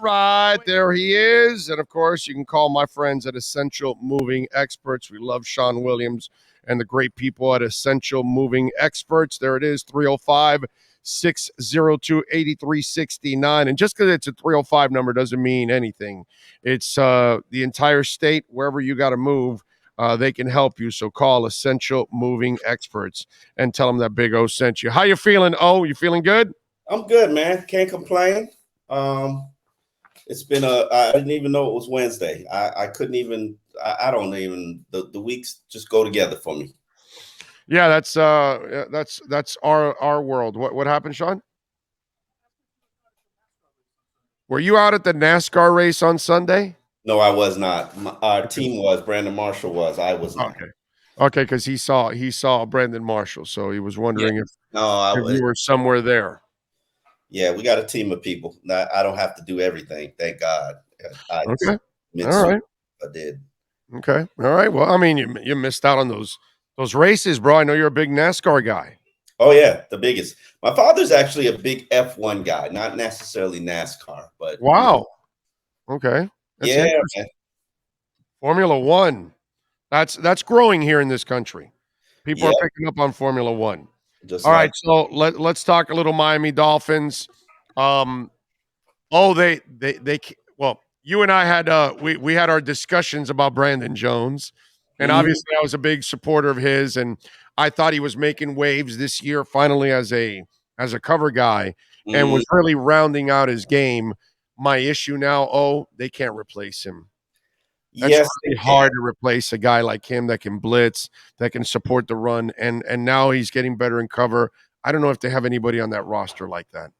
right, there he is. And of course, you can call my friends at Essential Moving Experts. We love Sean Williams and the great people at Essential Moving Experts. There it is, 305 602 8369. And just because it's a 305 number doesn't mean anything. It's the entire state, wherever you got to move. They can help you. So call Essential Moving Experts and tell them that Big O sent you. How you feeling, O? You feeling good? I'm good, man. Can't complain. It's been I didn't even know it was Wednesday. I couldn't even, I don't even, the weeks just go together for me. Yeah, that's our world. What happened, Sean? Were you out at the NASCAR race on Sunday? No, I was not. Our team was. Brandon Marshall was. I was not. Okay, because he saw Brandon Marshall, so he was wondering if you were somewhere there. Yeah, we got a team of people. I don't have to do everything. Thank God. Okay. All right. I did. Okay. All right. Well, I mean, you missed out on those races, bro. I know you're a big NASCAR guy. Oh yeah, the biggest. My father's actually a big F1 guy, not necessarily NASCAR, but wow. Okay. That's yeah, man. Formula One. That's growing here in this country. People are picking up on Formula One. All right, so let's talk a little Miami Dolphins. Well, you and I had we had our discussions about Brandon Jones, and obviously I was a big supporter of his, and I thought he was making waves this year finally as a cover guy, and was really rounding out his game. My issue now, they can't replace him. That's really hard to replace a guy like him that can blitz, that can support the run, and now he's getting better in cover. I don't know if they have anybody on that roster like that.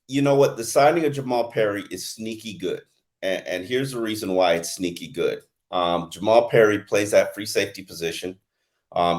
You know what? The signing of Jamal Perry is sneaky good, and here's the reason why it's sneaky good. Jamal Perry plays that free safety position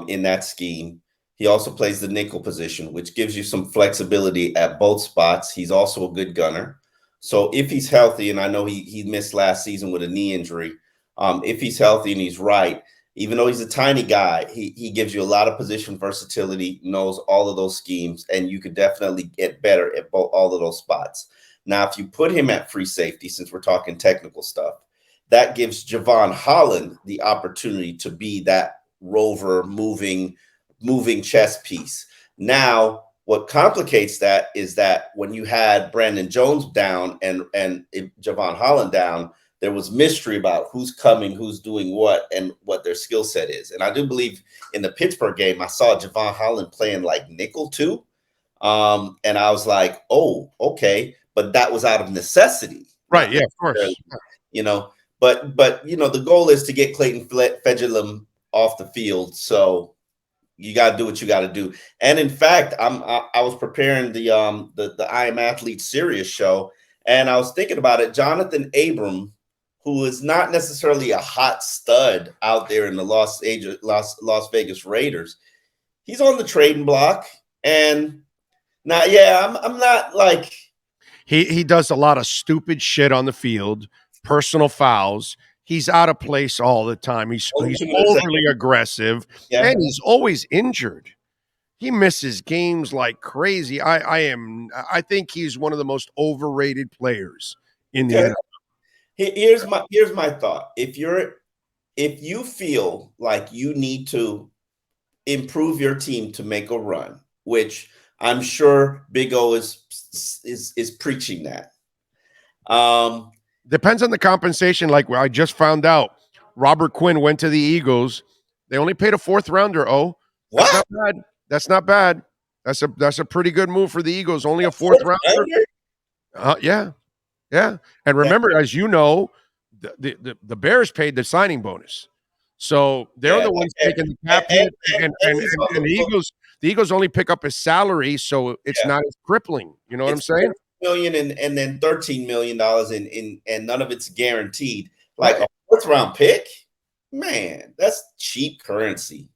in that scheme. He also plays the nickel position, which gives you some flexibility at both spots. He's also a good gunner. So if he's healthy, and I know he missed last season with a knee injury, if he's healthy and he's right, even though he's a tiny guy, he gives you a lot of position versatility, knows all of those schemes, and you could definitely get better at all of those spots. Now, if you put him at free safety, since we're talking technical stuff, that gives Javon Holland the opportunity to be that rover, moving chess piece. Now, what complicates that is that when you had Brandon Jones down and Javon Holland down, there was mystery about who's coming, who's doing what, and what their skill set is. And I do believe in the Pittsburgh game, I saw Javon Holland playing like nickel too. And I was like, oh, okay. But that was out of necessity. Right, yeah, of course. But the goal is to get Clayton Fejedelem off the field. So you got to do what you got to do. And in fact, I was preparing the I Am Athlete Serious show, and I was thinking about it. Jonathan Abram, who is not necessarily a hot stud out there in the Las Vegas Raiders, he's on the trading block. And now, I'm not like he does a lot of stupid shit on the field, personal fouls. He's out of place all the time. He's overly aggressive, and he's always injured. He misses games like crazy. I think he's one of the most overrated players in the NFL. Here's my thought. If you feel like you need to improve your team to make a run, which I'm sure Big O is preaching that. Depends on the compensation. Like I just found out, Robert Quinn went to the Eagles. They only paid a fourth rounder. That's not bad. That's a pretty good move for the Eagles. Only a fourth rounder. Yeah. And remember, as you know, the Bears paid the signing bonus, so they're the ones taking the cap hit, and the Eagles only pick up his salary, so it's not as crippling. You know what I'm saying? Million and then $13 million and none of it's guaranteed. Like a fourth round pick, man, that's cheap currency.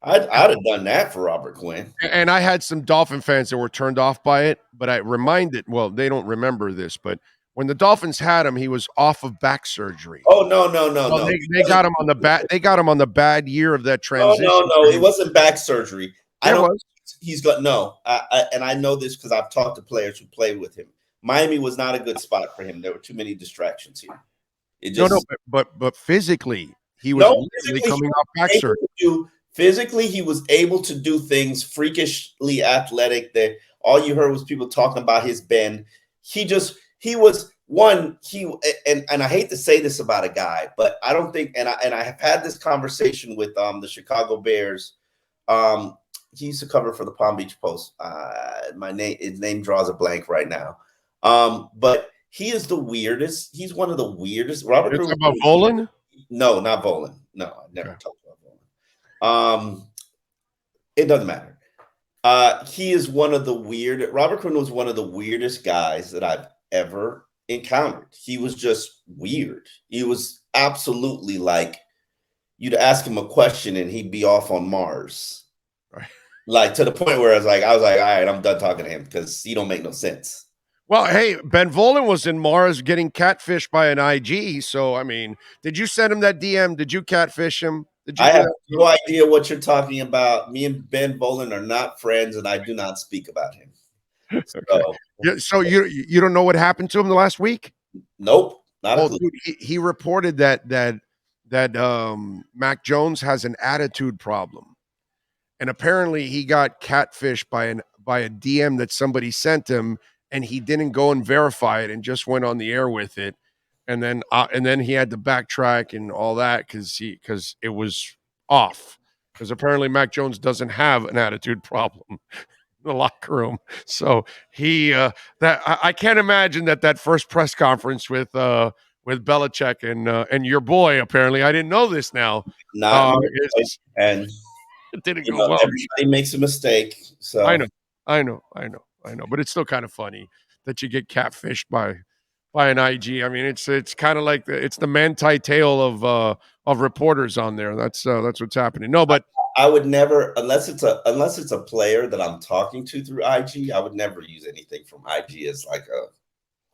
I'd have done that for Robert Quinn. And I had some Dolphin fans that were turned off by it, but I reminded, well, they don't remember this, but when the Dolphins had him, he was off of back surgery. Oh no. They got him on the bad. They got him on the bad year of that transition. No, it wasn't back surgery. He's got no. And I know this because I've talked to players who played with him. Miami was not a good spot for him. There were too many distractions here. It No, just but physically, he was no literally coming off back surgery. Physically, he was able to do things freakishly athletic. That all you heard was people talking about his bend. He was one. And I hate to say this about a guy, but I don't think. And I have had this conversation with the Chicago Bears. He used to cover for the Palm Beach Post. His name draws a blank right now. But he is the weirdest. He's one of the weirdest. Robert You're Griffin. talking about Volan? No, not Volan. No, I never talked about Volan. It doesn't matter. He is one of the weird. Robert Quinn was one of the weirdest guys that I've ever encountered. He was just weird. He was absolutely like you'd ask him a question and he'd be off on Mars. Right. Like to the point where I was like, all right, I'm done talking to him because he don't make no sense. Well, hey, Ben Volan was in Mars getting catfished by an IG. So, I mean, did you send him that DM? Did you catfish him? I have no idea what you're talking about. Me and Ben Volan are not friends, and I do not speak about him. Okay. So you don't know what happened to him the last week? Nope, not a clue. Dude, he reported that Mac Jones has an attitude problem, and apparently he got catfished by a DM that somebody sent him, and he didn't go and verify it and just went on the air with it. And then he had to backtrack and all that because it was off. Because apparently Mac Jones doesn't have an attitude problem in the locker room. So I can't imagine that first press conference with Belichick and your boy. Apparently, I didn't know this now. And it didn't go well. Everybody makes a mistake. So I know. But it's still kind of funny that you get catfished by an IG. I mean, it's kind of like it's the Manti tale of reporters on there. That's what's happening. No, but I would never, unless it's a player that I'm talking to through IG, I would never use anything from IG as like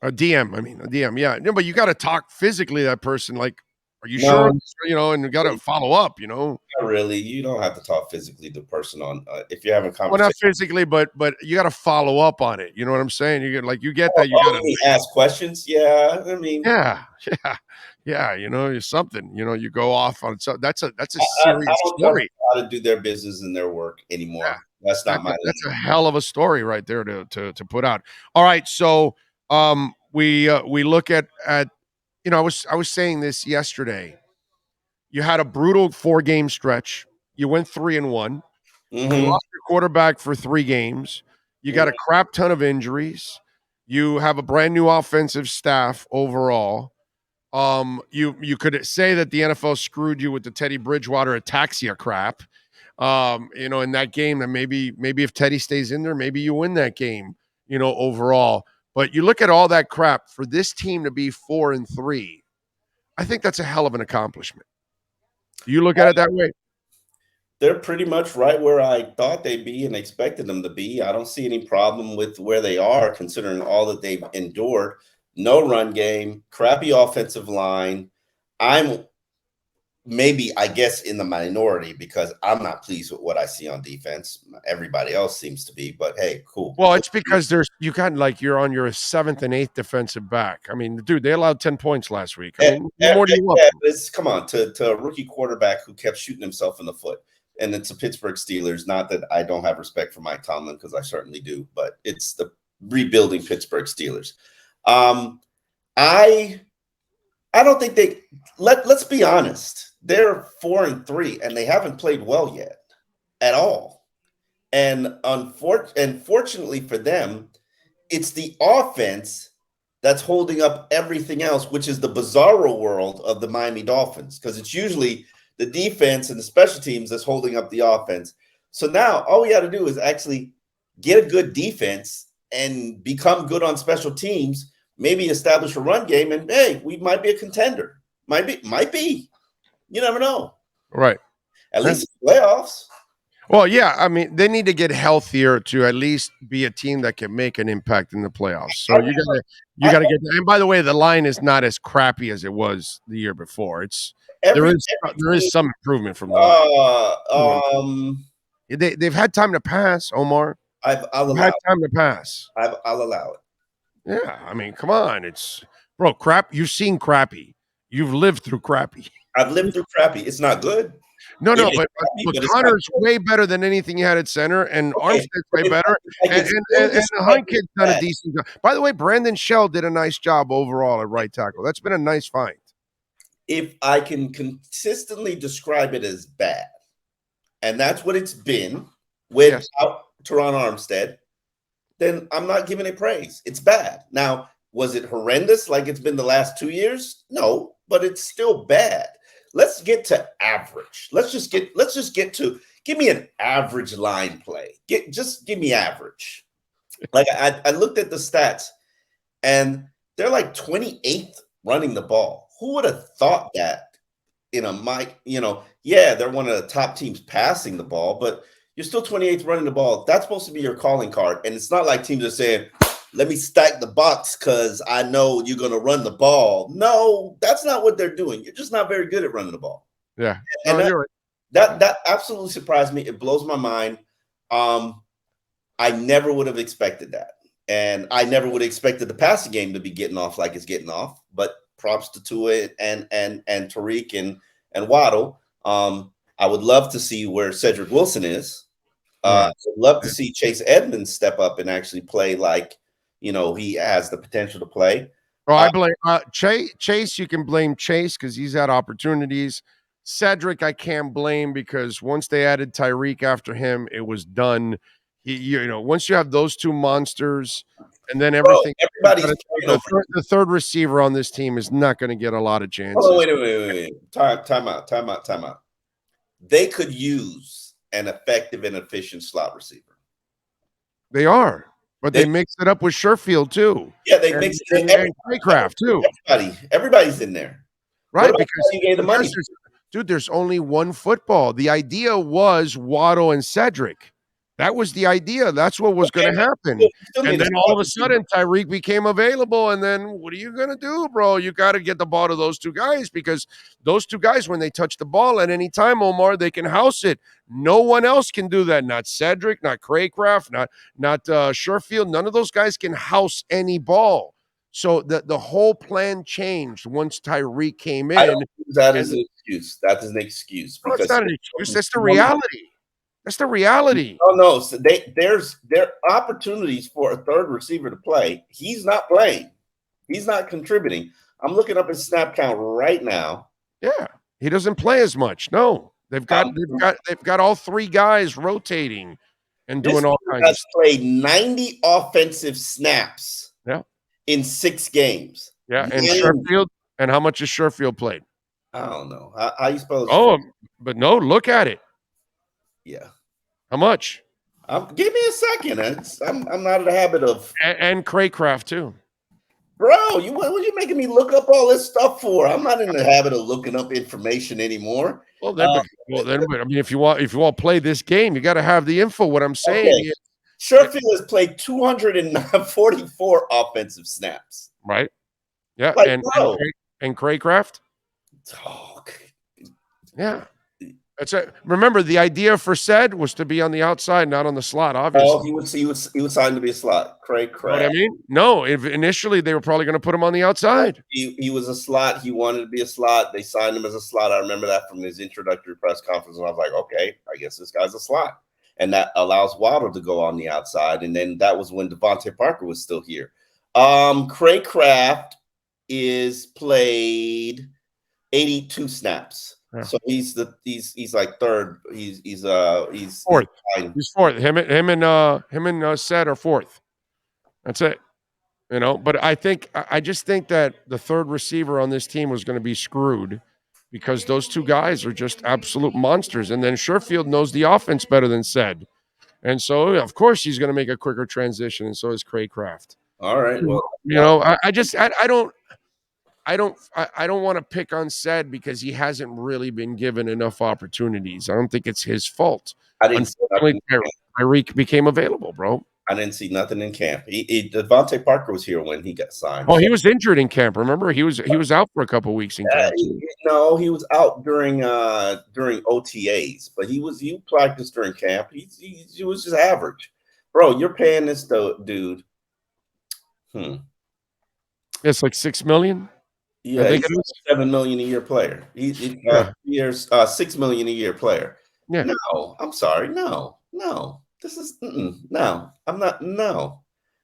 a DM. I mean, a DM. Yeah, no, but you got to talk physically to that person. Like, are you sure? And you got to follow up. Not really. You don't have to talk physically to the person on if you're having a conversation. Well, not physically, but you got to follow up on it. You know what I'm saying? You get that. You got to ask questions. Yeah, I mean, yeah. Something. You go off on so that's a serious story. How to do their business and their work anymore. Yeah. That's not my. That's a hell of a story right there to put out. All right, so we look at I was saying this yesterday. You had a brutal 4-game stretch. You went 3-1. Mm-hmm. You lost your quarterback for 3 games. You got a crap ton of injuries. You have a brand new offensive staff overall. You could say that the NFL screwed you with the Teddy Bridgewater ataxia crap. In that game, that maybe if Teddy stays in there, maybe you win that game. Overall. But you look at all that crap for this team to be 4-3. I think that's a hell of an accomplishment. Do you look at it that way? They're pretty much right where I thought they'd be and expected them to be. I don't see any problem with where they are, considering all that they've endured. No run game, crappy offensive line. I'm maybe, I guess, in the minority because I'm not pleased with what I see on defense. Everybody else seems to be, but hey, cool. Well, it's because you're on your 7th and 8th defensive back. I mean, dude, they allowed 10 points last week. I mean, what more do you want? Come on, to a rookie quarterback who kept shooting himself in the foot. And it's a Pittsburgh Steelers. Not that I don't have respect for Mike Tomlin, because I certainly do, but it's the rebuilding Pittsburgh Steelers. I don't think let's be honest. They're 4-3 and they haven't played well yet at all. And unfortunately for them, it's the offense that's holding up everything else, which is the bizarro world of the Miami Dolphins, because it's usually the defense and the special teams that's holding up the offense. So now all we got to do is actually get a good defense and become good on special teams, maybe establish a run game, and hey, we might be a contender. Might be. You never know. Right. At least in the playoffs. Well, yeah. I mean, they need to get healthier to at least be a team that can make an impact in the playoffs. So you gotta get. And by the way, the line is not as crappy as it was the year before. There is some improvement from the line. They've had time to pass, Omar. I'll allow it. Yeah, I mean, come on, it's bro, crap. You've seen crappy. You've lived through crappy. I've lived through crappy. It's not good. No, It no, is crappy, but but it's not Connor's good. way better than anything you had at center, and Okay, Armstead's but way better, and it's still and the Hunt described as kid's done a bad. decent job. By the way, Brandon Shell did a nice job overall at right tackle. That's been a nice find. If I can consistently describe it as bad, and that's what it's been Yes. without Teron Armstead, then I'm not giving it praise. It's bad. Now, was it horrendous like it's been the last 2 years? No, but it's still bad. Let's get to average. Let's just get to give me an average line play. Just give me average. Like I looked at the stats and they're like 28th running the ball. Who would have thought that in a mic, yeah, they're one of the top teams passing the ball, but you're still 28th running the ball. That's supposed to be your calling card. And it's not like teams are saying, let me stack the box because I know you're going to run the ball. No, that's not what they're doing. You're just not very good at running the ball. Yeah. And No, you're right. that absolutely surprised me. It blows my mind. I never would have expected that. And I never would have expected the passing game to be getting off like it's getting off. But props to Tua and Tariq and Waddle. I would love to see where Cedric Wilson is. I'd love to see Chase Edmonds step up and actually play like he has the potential to play. Oh, I blame Chase. You can blame Chase because he's had opportunities. Cedric, I can't blame because once they added Tyreek after him, it was done. Once you have those two monsters, and then everything. Everybody's the third receiver on this team is not going to get a lot of chances. Oh, wait. Time out. They could use an effective and efficient slot receiver. They are, but they mix it up with Sherfield too. Yeah, they mix it and Craycraft too. Everybody's in there, right? Because you gave the money. Dude, there's only one football. The idea was Waddle and Cedric. That was the idea. That's what was going to happen. And then all of a sudden, Tyreek became available. And then what are you going to do, bro? You got to get the ball to those two guys because those two guys, when they touch the ball at any time, Omar, they can house it. No one else can do that. Not Cedric, not Craycraft, not Sherfield. None of those guys can house any ball. So the whole plan changed once Tyreek came in. I don't use that as an excuse. That is an excuse. Because it's not an excuse. That's the reality. That's the reality. No. So there are opportunities for a third receiver to play. He's not playing. He's not contributing. I'm looking up his snap count right now. Yeah, he doesn't play as much. No, they've got all three guys rotating and doing all kinds. Has played 90 offensive snaps. Yeah. In 6 games. Yeah, and Sherfield. And how much has Sherfield played? I don't know. How you spell it? Oh, but no, look at it. Yeah. How much? Give me a second. I'm not in the habit of and Craycraft too. Bro, what are you making me look up all this stuff for? I'm not in the habit of looking up information anymore. Well, then, I mean, if you want to play this game, you got to have the info. What I'm saying is, Sherfield has played 244 offensive snaps. Right. Yeah, like, and Craycraft. Oh, yeah. That's it. Remember, the idea for said was to be on the outside, not on the slot. Obviously, he was signed to be a slot. Craycraft. You know what I mean? No, initially they were probably going to put him on the outside. He was a slot. He wanted to be a slot. They signed him as a slot. I remember that from his introductory press conference, and I was like, okay, I guess this guy's a slot, and that allows Waddle to go on the outside. And then that was when Devontae Parker was still here. Craycraft is played 82 snaps. Yeah. So he's like third. He's fourth. He's fourth. Him and Sed are fourth. That's it. But I just think that the third receiver on this team was going to be screwed because those two guys are just absolute monsters. And then Sherfield knows the offense better than Sed. And so of course he's going to make a quicker transition, and so is Craycraft. All right. Well, I don't want to pick on Sed because he hasn't really been given enough opportunities. I don't think it's his fault. Unfortunately, Tyreek became available, bro. I didn't see nothing in camp. Devontae Parker was here when he got signed. Oh, he was injured in camp. Remember, he was out for a couple weeks in camp. No, he was out during OTAs, but he practiced during camp. He was just average, bro. You're paying this dude. It's like 6 million. I Yeah, think he's it is. a 7 million a year player. He Yeah. years 6 million a year player. Yeah. No, I'm sorry. No, no. This is no. I'm not. No,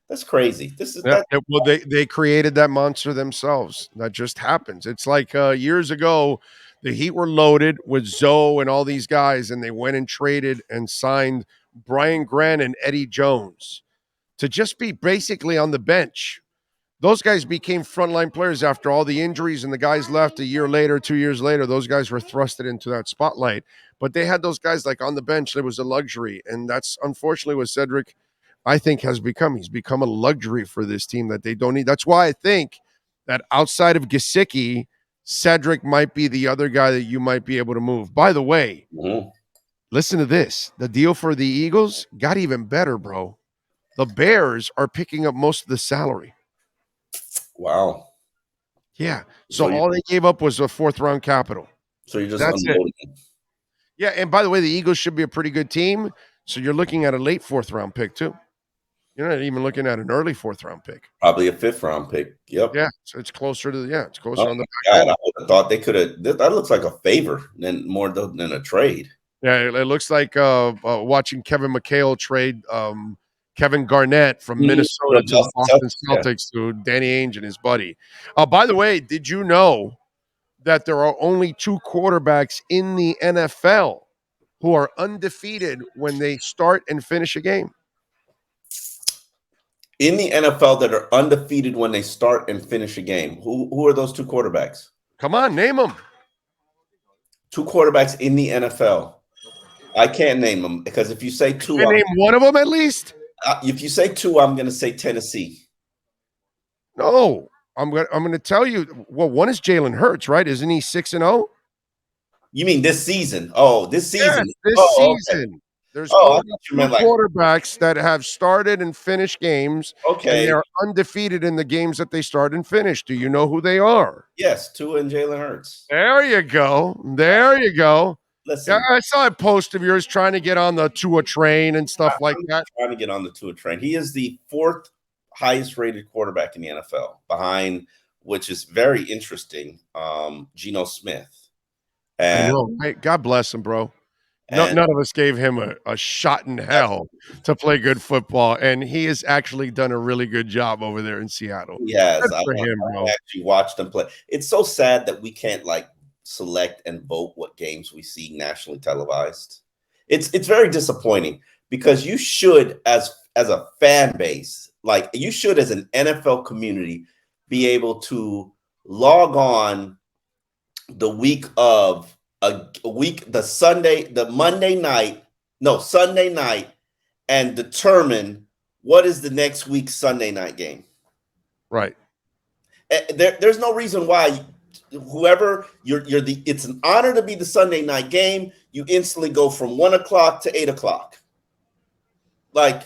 that's crazy. This is Yeah, that. well, they created that monster themselves. That just happens. It's like years ago, the Heat were loaded with Zoe and all these guys, and they went and traded and signed Brian Grant and Eddie Jones to just be basically on the bench. Those guys became frontline players after all the injuries, and the guys left a year later, 2 years later. Those guys were thrusted into that spotlight, but they had those guys like on the bench. It was a luxury, and that's unfortunately what Cedric, I think, has become. He's become a luxury for this team that they don't need. That's why I think that outside of Gesicki, Cedric might be the other guy that you might be able to move. By the way, Mhm. listen to this: the deal for the Eagles got even better, bro. The Bears are picking up most of the salary. Wow. Yeah. So So you all they gave up was a fourth round capital. so you're just That's it. unloading him. Yeah. And by the way, the Eagles should be a pretty good team. So you're looking at a late fourth round pick, too. You're not even looking at an early fourth round pick. Probably a 5th round pick. Yep. Yeah. So it's closer to it's Oh closer on the my back God, end. I would have thought they could have. That looks like a favor than a trade. Yeah. It looks like watching Kevin McHale trade Kevin Garnett from For Minnesota the to the Boston Yeah. Celtics to Danny Ainge and his buddy. By the way, did you know that there are only two quarterbacks in the NFL who are undefeated when they start and finish a game? In the NFL that are undefeated when they start and finish a game. Who are those two quarterbacks? Come on, name them. Two quarterbacks in the NFL. I can't name them because if you say two, Can name one of them at least? if you say two, I'm going to say Tennessee. No, I'm gonna tell you. Well, one is Jalen Hurts, right? Isn't he 6-0? You mean this season? Oh, this Yes, season. this Oh, okay. season. There's Oh, I only thought you two meant like quarterbacks that have started and finished games, and okay. they're undefeated in the games that they start and finish. Do you know who they are? Yes, Tua and Jalen Hurts. There you go. There you go. Yeah, Listen, I saw a post of yours trying to get on the Tua train and stuff like I'm that. trying to get on the Tua train. He is the fourth highest rated quarterback in the NFL, behind which is very interesting. Geno Smith, I and know. Hey, God bless him, bro. and None of us gave him a shot in hell to play good football, and he has actually done a really good job over there in Seattle. he has. Good for him, I bro. actually watched him play. It's so sad that we can't like select and vote what games we see nationally televised. It's very disappointing because you should, as a fan base, like you should as an NFL community, be able to log on the week of a week, the Monday night, no Sunday night, and determine what is the next week's Sunday night game. Right. There's no reason why whoever you're the it's an honor to be the Sunday night game. You instantly go from 1 o'clock to 8 o'clock. Like,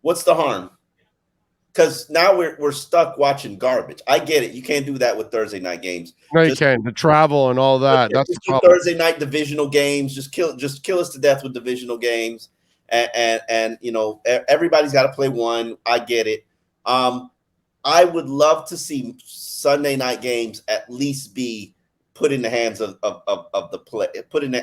what's the harm? Because now we're stuck watching garbage. I get it. You can't do that with Thursday night games. No, you Just, can. The travel and all that. That's the just do problem. Thursday night divisional games. Just kill us to death with divisional games. And you know, everybody's got to play one. I get it. I would love to see Sunday night games at least be put in the hands of the play.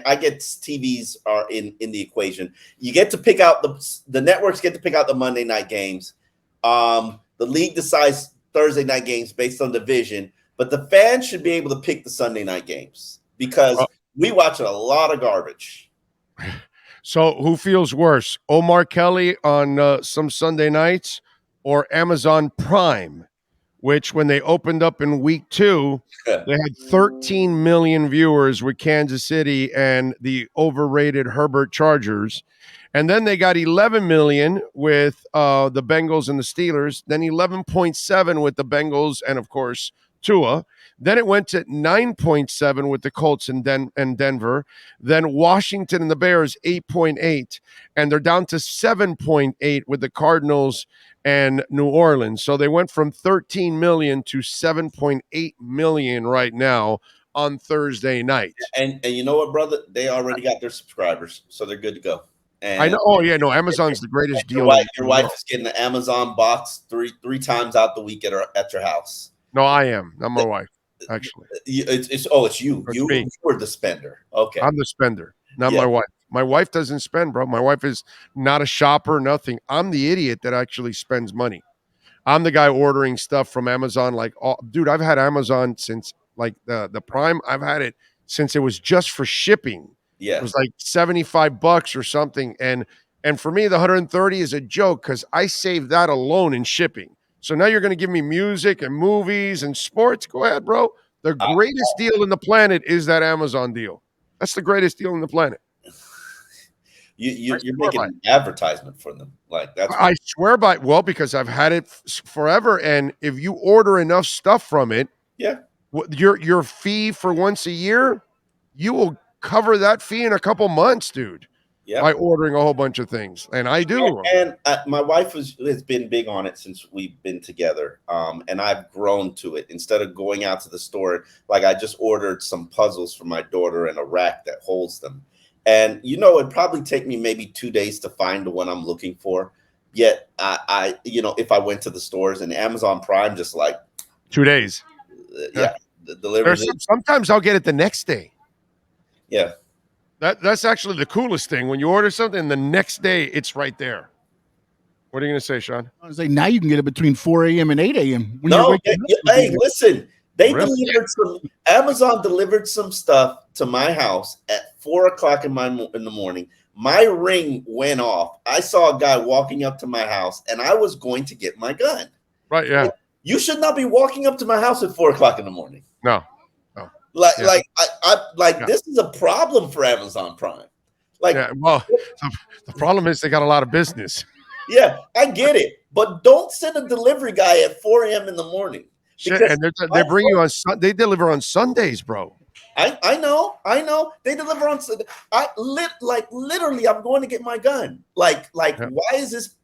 I get TVs are in the equation. You get to pick out the networks get to pick out the Monday night games. The league decides Thursday night games based on division, but the fans should be able to pick the Sunday night games because we watch a lot of garbage. So, who feels worse, Omar Kelly on some Sunday nights or Amazon Prime, which when they opened up in week 2, they had 13 million viewers with Kansas City and the overrated Herbert Chargers. And then they got 11 million with the Bengals and the Steelers, then 11.7 with the Bengals and, of course, Tua. Then it went to 9.7 with the Colts and Denver. Then Washington and the Bears, 8.8. And they're down to 7.8 with the Cardinals and New Orleans. So they went from 13 million to 7.8 million right now on Thursday night. And you know what, brother? They already got their subscribers, so they're good to go. And I know. Oh yeah, no. Amazon's the greatest deal. Your wife is getting the Amazon box three times out the week at your house. No, I am. Not my wife, actually. It's you. It's You me. were the spender. Okay. I'm the spender, not Yeah. my wife. My wife doesn't spend, bro. My wife is not a shopper, nothing. I'm the idiot that actually spends money. I'm the guy ordering stuff from Amazon. Like, dude, I've had Amazon since like the Prime. I've had it since it was just for shipping. It Yeah. was like $75 or something, and for me, the 130 is a joke because I saved that alone in shipping. So now you're going to give me music and movies and sports. Go ahead, bro. The greatest deal in the planet is that Amazon deal. That's the greatest deal in the planet. You're making an advertisement for them. Like that's I swear by because I've had it forever, and if you order enough stuff from it, yeah, your fee for once a year, you will cover that fee in a couple months, dude. Yeah, by ordering a whole bunch of things, and I do. And my wife has been big on it since we've been together, and I've grown to it. Instead of going out to the store, like I just ordered some puzzles for my daughter and a rack that holds them. And it'd probably take me maybe 2 days to find the one I'm looking for. Yet I if I went to the stores and Amazon Prime, just like 2 days, delivers it. Sometimes I'll get it the next day. Yeah. That's actually the coolest thing. When you order something, the next day it's right there. What are you going to say, Sean? I was like, now you can get it between 4 a.m. and 8 a.m. No, hey, listen. Delivered some. Amazon delivered some stuff to my house at 4 o'clock in the morning. My ring went off. I saw a guy walking up to my house, and I was going to get my gun. Right? Yeah. You should not be walking up to my house at 4 o'clock in the morning. No. This is a problem for Amazon Prime. The problem is they got a lot of business. Yeah, I get it, but don't send a delivery guy at 4 a.m. in the morning. And they bring you on. They deliver on Sundays, bro. I know. They deliver on Sunday. Literally, I'm going to get my gun. Why is this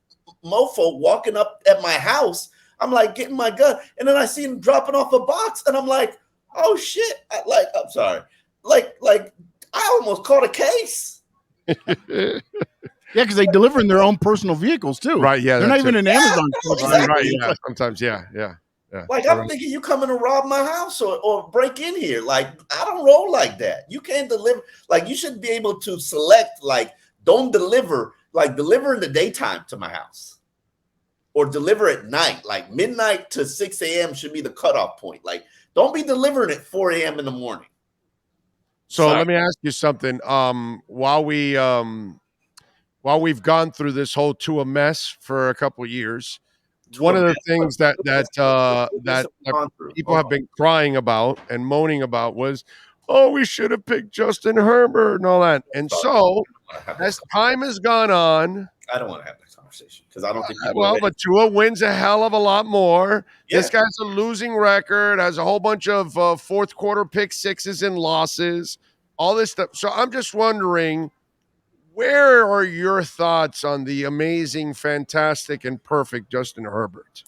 mofo walking up at my house? I'm like getting my gun, and then I see him dropping off a box, and I'm like, oh shit! I'm sorry. I almost caught a case. Yeah, because they deliver in their own personal vehicles too. Right? Yeah, they're not even in Amazon. Exactly. Right? Yeah. Sometimes, yeah. Like I'm thinking you coming to rob my house or break in here. Like I don't roll like that. You can't deliver. Like you should be able to select. Like don't deliver. Like deliver in the daytime to my house, or deliver at night. Like midnight to 6 a.m. should be the cutoff point. Like don't be delivering at 4 a.m. in the morning. So let me ask you something. While we've gone through this whole to a mess for a couple of years, one of the things that people have been crying about and moaning about was, we should have picked Justin Herbert and all that. And so as time has gone on, I don't want to have that conversation because I don't think. But Tua wins a hell of a lot more. Yeah. This guy's a losing record, has a whole bunch of fourth quarter pick sixes and losses, all this stuff. So I'm just wondering, where are your thoughts on the amazing, fantastic, and perfect Justin Herbert?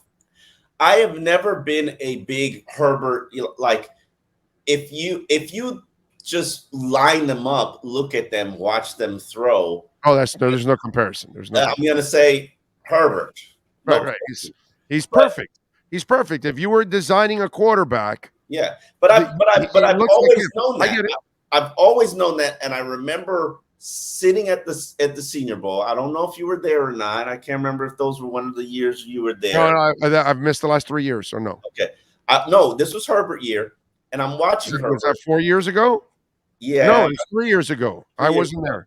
I have never been a big Herbert. Like if you just line them up, look at them, watch them throw. Oh, there's no comparison. I'm going to say Herbert. Right. He's perfect. He's perfect. If you were designing a quarterback, yeah. But I've always known that. I've always known that, and I remember sitting at the Senior Bowl. I don't know if you were there or not. I can't remember if those were one of the years you were there. No, I've missed the last 3 years, so no. Okay. No, this was Herbert year, and I'm watching Herbert. Was that 4 years ago? Yeah. No, it's 3 years ago. I wasn't there.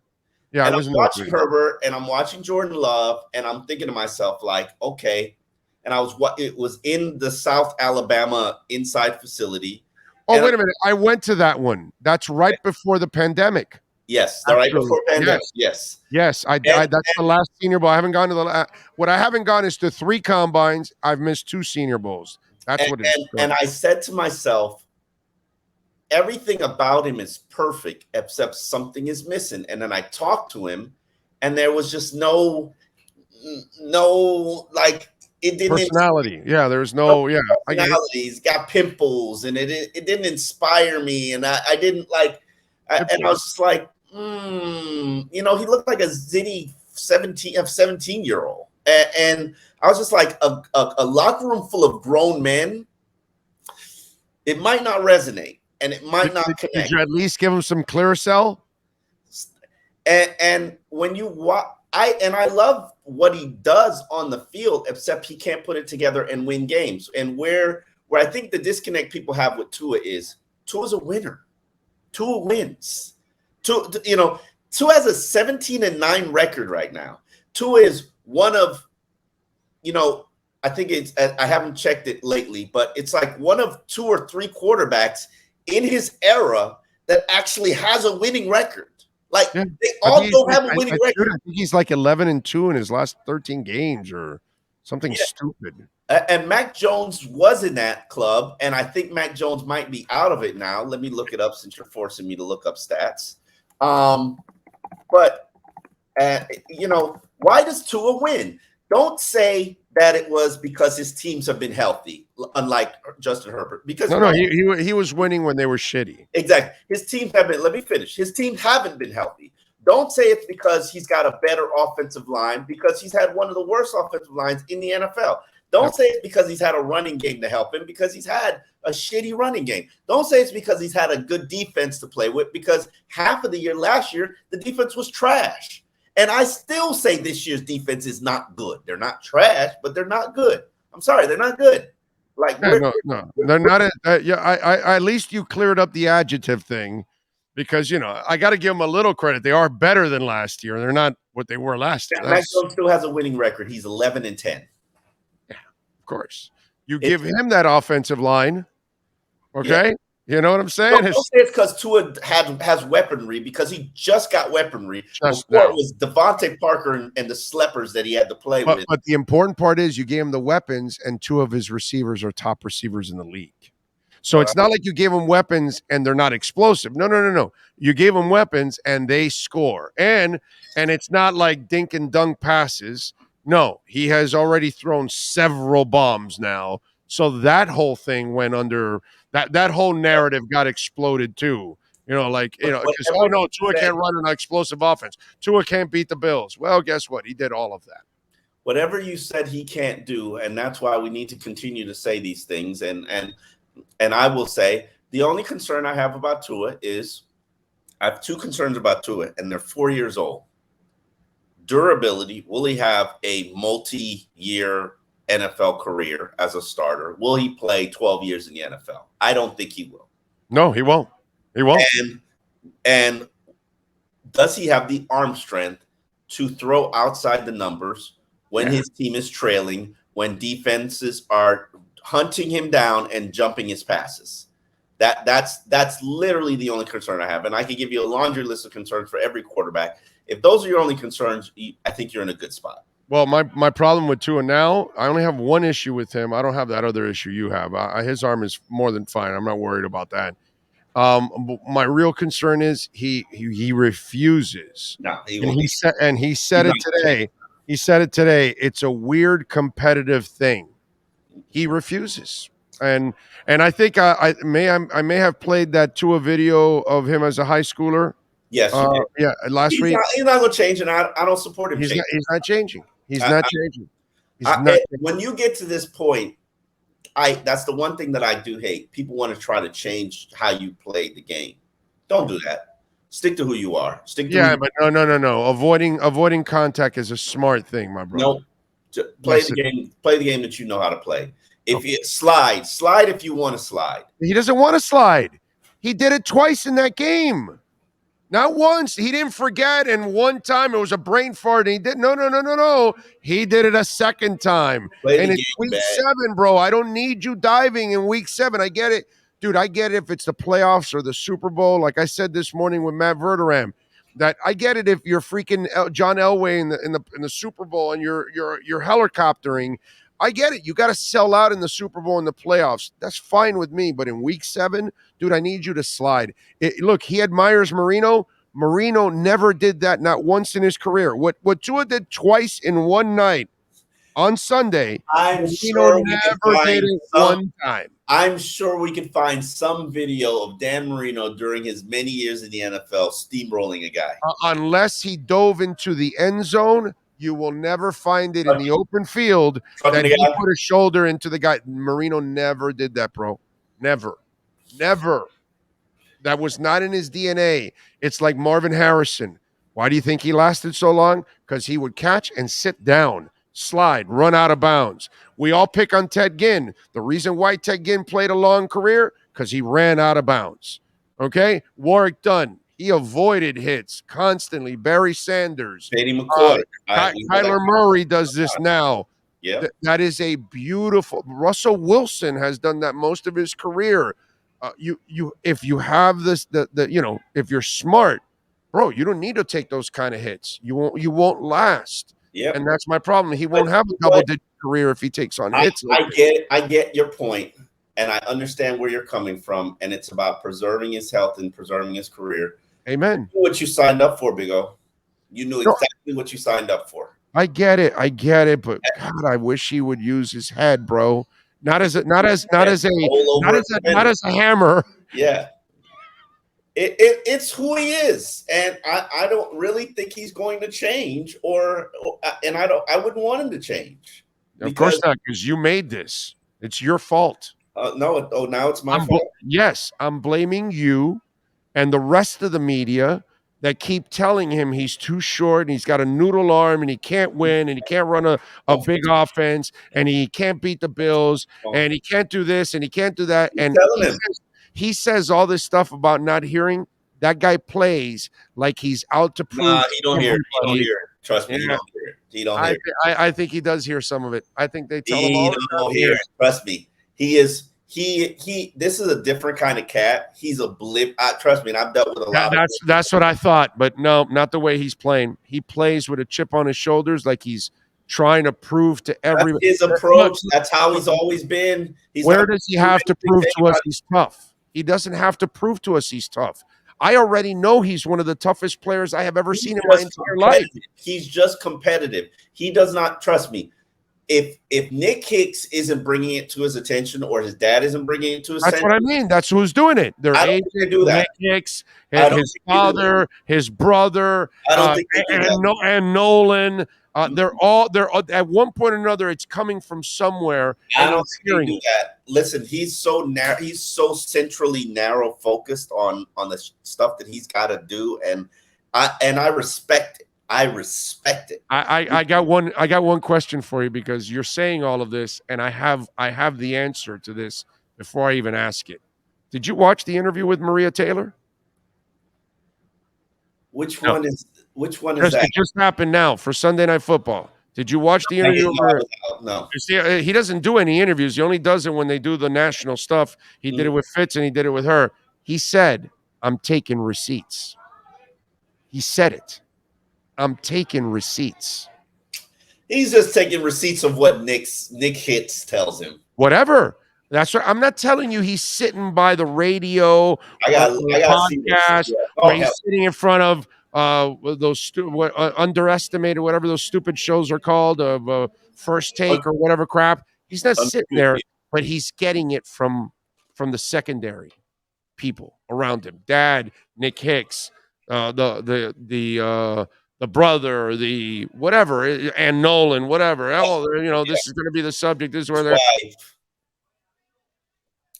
Yeah, and I wasn't I'm watching Herbert, and I'm watching Jordan Love, and I'm thinking to myself, like, okay. And it was in the South Alabama inside facility. Oh, wait a minute. I went to that one. That's right before the pandemic. Yes, right before pandemic. Yes. That's the last Senior Bowl. I haven't gone to what I haven't gone is to 3 combines. I've missed 2 Senior Bowls. That's what it is. And I said to myself, everything about him is perfect except something is missing. And then I talked to him, and there was just no like it didn't personality. There was no personality. He's got pimples, and it didn't inspire me, and I didn't like. And I was just like, he looked like a zitty 17-year-old, and I was just like a locker room full of grown men It might not resonate, and it might not Did connect. you at least give him some Clearasil? And when you watch, I love what he does on the field, except he can't put it together and win games. And where I think the disconnect people have with Tua's a winner. Tua wins. Tua has a 17-9 record right now. Tua is one of, I think I haven't checked it lately, but it's like one of 2 or 3 quarterbacks in his era that actually has a winning record. Like, they all don't have a winning record. I think he's like 11-2 in his last 13 games or something stupid. And Mac Jones was in that club, and I think Mac Jones might be out of it now. Let me look it up since you're forcing me to look up stats. But why does Tua win? Don't say that it was because his teams have been healthy, unlike Justin Herbert. Because he was winning when they were shitty. Exactly. His teams have been. Let me finish. His teams haven't been healthy. Don't say it's because he's got a better offensive line, because he's had one of the worst offensive lines in the NFL. Don't say it's because he's had a running game to help him, because he's had a shitty running game. Don't say it's because he's had a good defense to play with, because half of the year last year, the defense was trash. And I still say this year's defense is not good. They're not trash, but they're not good. I'm sorry, they're not good. Like, no, they're not. I at least you cleared up the adjective thing, because I got to give them a little credit. They are better than last year. They're not what they were last year. Mac Jones still has a winning record. He's 11-10. Yeah, of course. You give him that offensive line, okay? Yeah. You know what I'm saying? Don't say it's because Tua has weaponry, because he just got weaponry. Before it was Devontae Parker and the sleepers that he had to play with. But the important part is you gave him the weapons, and 2 of his receivers are top receivers in the league. So it's not like you gave them weapons and they're not explosive. No. You gave them weapons and they score. And it's not like dink and dunk passes. No, he has already thrown several bombs now. So that whole thing went under. That whole narrative got exploded too. Because Tua can't run an explosive offense. Tua can't beat the Bills. Well, guess what? He did all of that. Whatever you said he can't do, and that's why we need to continue to say these things. And I will say the only concern I have about Tua is I have 2 concerns about Tua, and they're 4 years old. Durability. Will he have a multi-year NFL career as a starter? Will he play 12 years in the NFL? I don't think he will. No, he won't. He won't. And does he have the arm strength to throw outside the numbers when his team is trailing, when defenses are hunting him down and jumping his passes? That's literally the only concern I have. And I can give you a laundry list of concerns for every quarterback. If those are your only concerns, I think you're in a good spot. Well, my problem with Tua now, I only have one issue with him. I don't have that other issue you have. His arm is more than fine. I'm not worried about that. My real concern is he refuses. No, he said it today. He said it today. It's a weird competitive thing. He refuses. And I think I may have played that Tua video of him as a high schooler. Yes, last week. He's not going to change, and I don't support him. He's not changing. He's not changing. When you get to this point, that's the one thing that I do hate. People want to try to change how you play the game. Don't do that. Stick to who you are. But no. Avoiding contact is a smart thing, my brother. No, play the game. Play the game that you know how to play. If you slide if you want to slide. He doesn't want to slide. He did it twice in that game. Not once. He didn't forget, and one time it was a brain fart, and he did. No. He did it a second time. And it's week 7, bro. I don't need you diving in week 7. I get it. Dude, I get it if it's the playoffs or the Super Bowl. Like I said this morning with Matt Verderam, that I get it if you're freaking John Elway in the Super Bowl and you're helicoptering. I get it. You got to sell out in the Super Bowl and the playoffs. That's fine with me. But in week 7, dude, I need you to slide. Look, he admires Marino. Marino never did that, not once in his career. What Tua did twice in one night on Sunday, Marino never did it one time. I'm sure we could find some video of Dan Marino during his many years in the NFL steamrolling a guy. Unless he dove into the end zone, you will never find it in the open field that he put a shoulder into the guy. Marino never did that, bro. Never. Never. That was not in his DNA. It's like Marvin Harrison. Why do you think he lasted so long? Because he would catch and sit down, slide, run out of bounds. We all pick on Ted Ginn. The reason why Ted Ginn played a long career, because he ran out of bounds. Okay? Warwick Dunn, he avoided hits constantly. Barry Sanders. Beatty McCoy. Kyler Murray does this now. Yeah. That is a beautiful. Russell Wilson has done that most of his career. If you have this, if you're smart, bro, you don't need to take those kind of hits. You won't last. Yeah. And that's my problem. He won't have a double-digit career if he takes on hits. I get your point, and I understand where you're coming from, and it's about preserving his health and preserving his career. Amen. You knew what you signed up for, Big O. You knew exactly what you signed up for. I get it, but God, I wish he would use his head, bro. Not as a hammer. Yeah. It's who he is, and I don't really think he's going to change, I wouldn't want him to change. Of course not, because you made this. It's your fault. No, now it's my fault. Yes, I'm blaming you and the rest of the media that keep telling him he's too short and he's got a noodle arm and he can't win and he can't run a big offense and he can't beat the Bills and he can't do this and he can't do that. And he says all this stuff about not hearing. That guy plays like he's out to prove. Nah, he don't hear it. He don't hear it. Trust me, he don't hear it. He don't hear it. I think he does hear some of it. I think they tell him all the time. Hear it. Trust me. This is a different kind of cat. He's a blip. Trust me, and I've dealt with a lot. That's what I thought, but no, not the way he's playing. He plays with a chip on his shoulders, like he's trying to prove to everybody. His approach. That's how he's always been. Where does he have to prove to us he's tough? He doesn't have to prove to us he's tough. I already know he's one of the toughest players I have ever seen in my entire life. He's just competitive. He does not, trust me. If Nick Hicks isn't bringing it to his attention or his dad isn't bringing it to his attention. That's what I mean. That's who's doing it. Their agent, do that. Nick Hicks, his father, his brother, and Nolan. They're at one point or another, it's coming from somewhere. I don't think they do that. Listen, he's so narrow. He's so centrally narrow focused on the stuff that he's got to do, and I respect it. I respect it. I got one question for you, because you're saying all of this, and I have the answer to this before I even ask it. Did you watch the interview with Maria Taylor? Which one is that? It just happened now for Sunday Night Football. Did you watch the interview? No. See, he doesn't do any interviews. He only does it when they do the national stuff. He did it with Fitz and he did it with her. He said, "I'm taking receipts." He said it. I'm taking receipts. He's just taking receipts of what Nick Hicks tells him. Whatever. That's right. I'm not telling you he's sitting by the radio or podcast where he's sitting in front of those underestimated, whatever those stupid shows are called, of First Take or whatever crap. He's not sitting there, but he's getting it from the secondary people around him. Dad, Nick Hicks, the brother, the whatever, and Nolan, whatever. Oh, this is going to be the subject. This is where they're.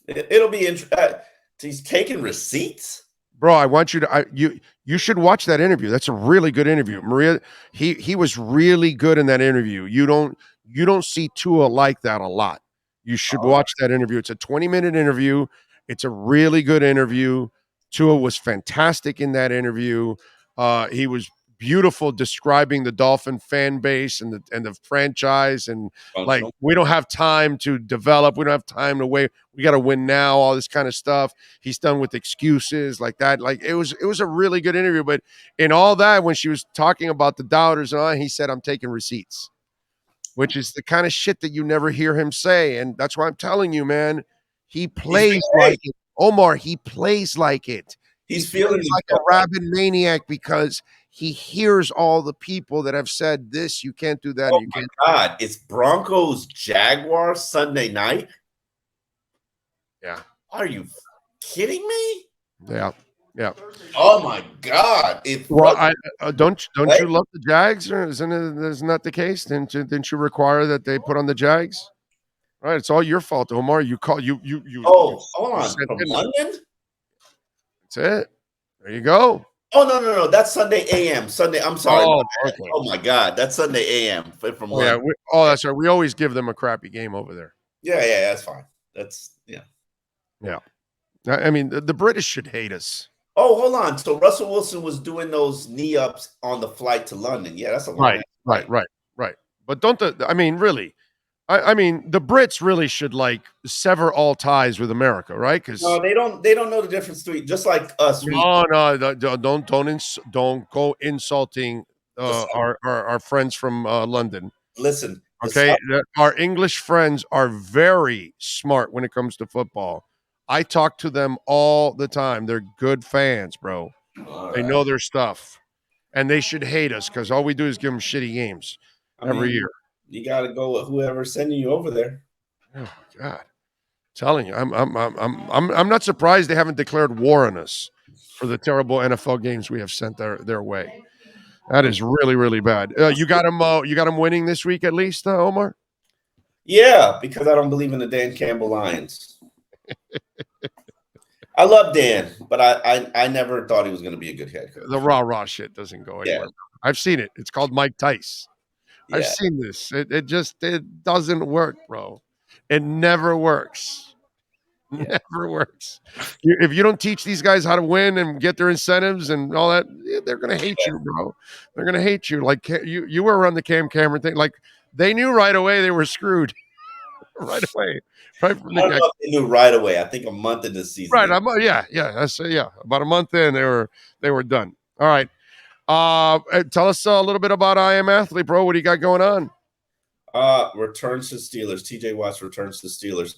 It'll be interesting. He's taking receipts, bro. I want you to. You should watch that interview. That's a really good interview, Maria. He was really good in that interview. You don't see Tua like that a lot. You should watch that interview. It's a 20-minute interview. It's a really good interview. Tua was fantastic in that interview. He was beautiful describing the Dolphin fan base and the franchise, and like, we don't have time to develop, we don't have time to wait, we got to win now, all this kind of stuff. He's done with excuses like that. Like, it was a really good interview, but in all that, when she was talking about the doubters and all, he said, "I'm taking receipts," which is the kind of shit that you never hear him say. And that's why I'm telling you, man, he plays like it. Omar, he plays like it. He's feeling like a rabid maniac, because he hears all the people that have said this, you can't do that. Oh my God, it's Broncos Jaguars Sunday night. Yeah. Are you kidding me? Yeah. Yeah. Oh my God. Don't you love the Jags? Or isn't that the case? Didn't you require that they put on the Jags? Right, it's all your fault, Omar. You call you Oh, hold you on. sent From in. London? That's it. There you go. Oh, no. That's Sunday AM. Sunday. I'm sorry. Oh, okay. Oh, my God. That's Sunday AM from Oh yeah. London. That's right. We always give them a crappy game over there. Yeah. That's fine. Yeah. Yeah. I mean, the British should hate us. Oh, hold on. So Russell Wilson was doing those knee ups on the flight to London. Yeah, that's a long Right. But don't I mean, really? I mean, the Brits really should like sever all ties with America, right? Because No, they don't. They don't know the difference between just like us. don't go insulting our friends from London. Listen. Okay, our English friends are very smart when it comes to football. I talk to them all the time. They're good fans, bro. They know their stuff, and they should hate us because all we do is give them shitty games every year. You got to go with whoever's sending you over there. Oh my God. Telling you, I'm not surprised they haven't declared war on us for the terrible NFL games we have sent their way. That is really, really bad. You got them winning this week at least, Omar? Yeah, because I don't believe in the Dan Campbell Lions. I love Dan, but I never thought he was going to be a good head coach. The rah shit doesn't go anywhere. Yeah. I've seen it. It's called Mike Tice. Yeah. I've seen this. It doesn't work, bro. It never works. Never works. If you don't teach these guys how to win and get their incentives and all that, they're gonna hate you, bro. They're gonna hate you. Like you were around the Cam Cameron thing. Like they knew right away they were screwed. Right away. Right from the I don't know if they knew right away. I think a month into the season. Right. About a month in, they were done. All right. Tell us a little bit about I Am Athlete, bro. What do you got going on? Returns to Steelers. TJ Watts returns to Steelers.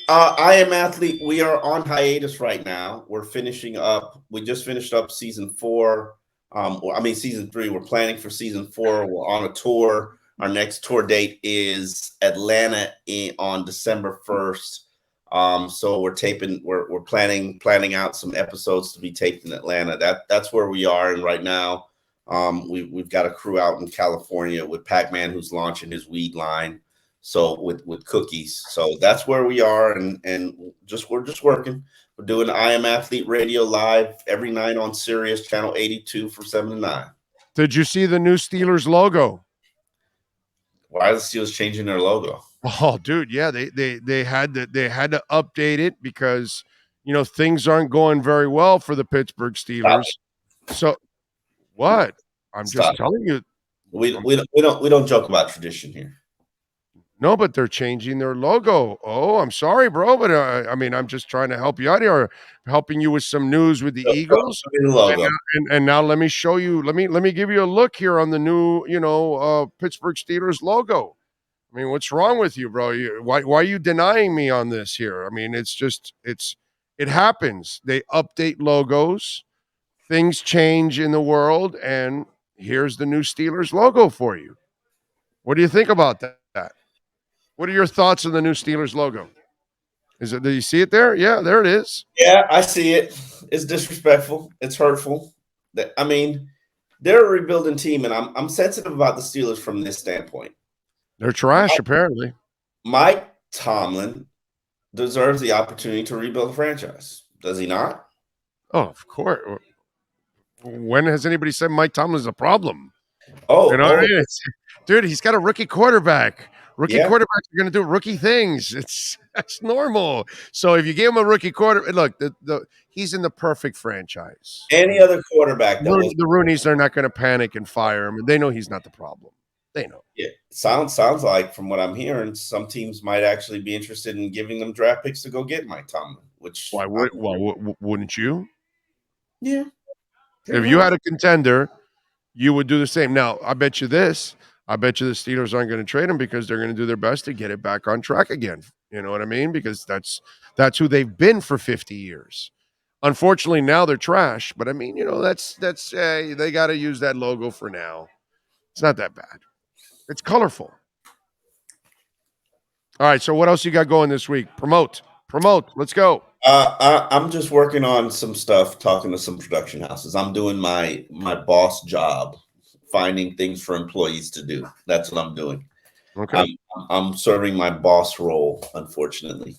I Am Athlete, we are on hiatus right now. We're finishing up. We just finished up season 4. Season 3. We're planning for season 4. We're on a tour. Our next tour date is Atlanta on December 1st. So we're planning out some episodes to be taped in Atlanta. That's where we are. And right now, we've got a crew out in California with Pac-Man, who's launching his weed line. So with cookies. So that's where we are. And we're just working. We're doing I Am Athlete Radio live every night on Sirius channel 82 from 7 to 9. Did you see the new Steelers logo? Why are the Steelers changing their logo? Oh, dude, yeah, they had to update it because things aren't going very well for the Pittsburgh Steelers. So what? I'm just telling you. We don't joke about tradition here. No, but they're changing their logo. Oh, I'm sorry, bro, but I'm just trying to help you out here, helping you with some news with the Eagles. And now let me show you. Let me give you a look here on the new, Pittsburgh Steelers logo. I mean, what's wrong with you, bro? Why are you denying me on this here? I mean, it happens. They update logos, things change in the world, and here's the new Steelers logo for you. What do you think about that? What are your thoughts on the new Steelers logo? Do you see it there? Yeah, there it is. Yeah, I see it. It's disrespectful. It's hurtful. I mean, they're a rebuilding team, and I'm sensitive about the Steelers from this standpoint. They're trash, apparently. Mike Tomlin deserves the opportunity to rebuild the franchise. Does he not? Oh, of course. When has anybody said Mike Tomlin's a problem? Dude, he's got a rookie quarterback. Quarterbacks are going to do rookie things. That's normal. So if you give him a rookie quarterback, look, he's in the perfect franchise. Any other quarterback, the Rooneys are not going to panic and fire him. They know he's not the problem. They know. Yeah, sounds like from what I'm hearing, some teams might actually be interested in giving them draft picks to go get Mike Tomlin. Which wouldn't you? Yeah. If you had a contender, you would do the same. Now, I bet you this. I bet you the Steelers aren't going to trade him because they're going to do their best to get it back on track again. You know what I mean? Because that's who they've been for 50 years. Unfortunately, now they're trash. But I mean, that's they got to use that logo for now. It's not that bad. It's colorful. All right. So what else you got going this week? Promote. Let's go. I'm just working on some stuff, talking to some production houses. I'm doing my boss job, finding things for employees to do. That's what I'm doing. Okay. I'm serving my boss role, unfortunately.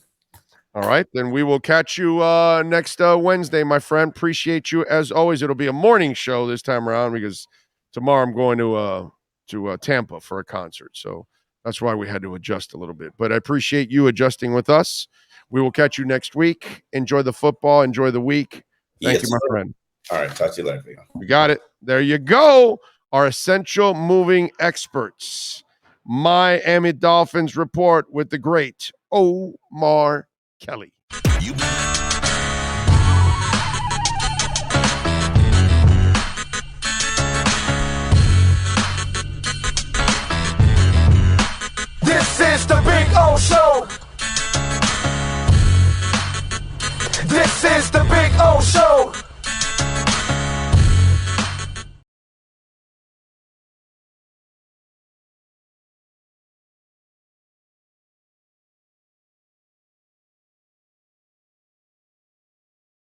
All right, then we will catch you next Wednesday, my friend. Appreciate you as always. It'll be a morning show this time around because tomorrow I'm going to Tampa for a concert, so that's why we had to adjust a little bit. But I appreciate you adjusting with us. We will catch you next week. Enjoy the football. Enjoy the week. Thank you, my friend. All right, talk to you later. We got it. There you go. Our essential moving experts. Miami Dolphins report with the great Omar Kelly. You